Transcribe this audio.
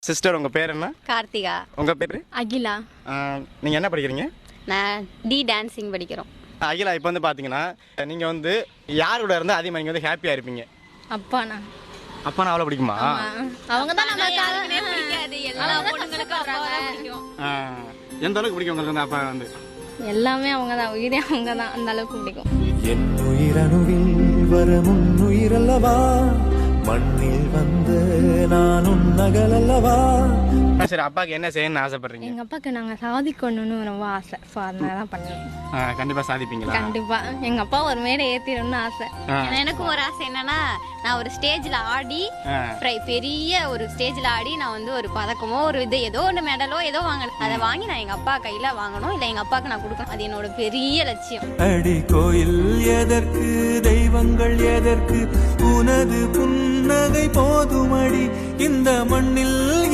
Sister உங்க பேர் என்ன? கார்த்திகா. உங்க பேரு? அகிலா. நீங்க என்ன படிக்கிறீங்க? நான் டான்சிங் படிக்கிறோம். அகிலா, இப்போ வந்து பாத்தீங்கன்னா நீங்க வந்து யார் கூட இருந்தா அதிகமாக நீங்க வந்து ஹாப்பியா இருப்பீங்க? அப்பாண்ணா. அப்பா நான் அவ்வளோ பிடிக்குமா? அவங்க தான் நம்ம பிடிக்காது, எல்லா பொண்ணுங்களுக்கும் அப்பாவை தான் பிடிக்கும். எந்த அளவுக்கு பிடிக்கும் உங்களுக்கு வந்து அப்பா வந்து? எல்லாமே அவங்க தான், உயிரே அவங்க தான், அந்த அளவுக்கு பிடிக்கும். என் உயிரணுவில் வரும் உயிரல்லவா, மண்ணில் வந்து நான் நகலல்லவா. சரி, அப்பாவுக்கு என்ன செய்யணும்னு ஆசைப்படுறீங்க? எங்க அப்பாக்கு நாங்க சாதிக்கணும்னு ரொம்ப ஆசை. ஸோ அதனால தான் பண்ணுவோம். கண்டிப்பா சாதிப்பீங்களா? கண்டிப்பா எங்க அப்பா ஒரு மேடை ஏத்திடணும்னு ஆசை. எனக்கும் ஒரு ஆசை என்னன்னா, நான் ஒரு ஸ்டேஜ்ல ஆடி பெரிய ஒரு ஸ்டேஜ்ல ஆடி நான் வந்து ஒரு பதக்கமோ ஒரு இது ஏதோ ஒன்று மெடலோ ஏதோ வாங்கணும். அதை வாங்கி நான் எங்க அப்பா கையில வாங்கணும், இல்லை எங்க அப்பாவுக்கு நான் கொடுக்கணும். அது என்னோட பெரிய லட்சியம். அடி கோயில் எதற்கு, தெய்வங்கள் எதற்கு, உனது புன்னகை போதுமடி இந்த மண்ணில்.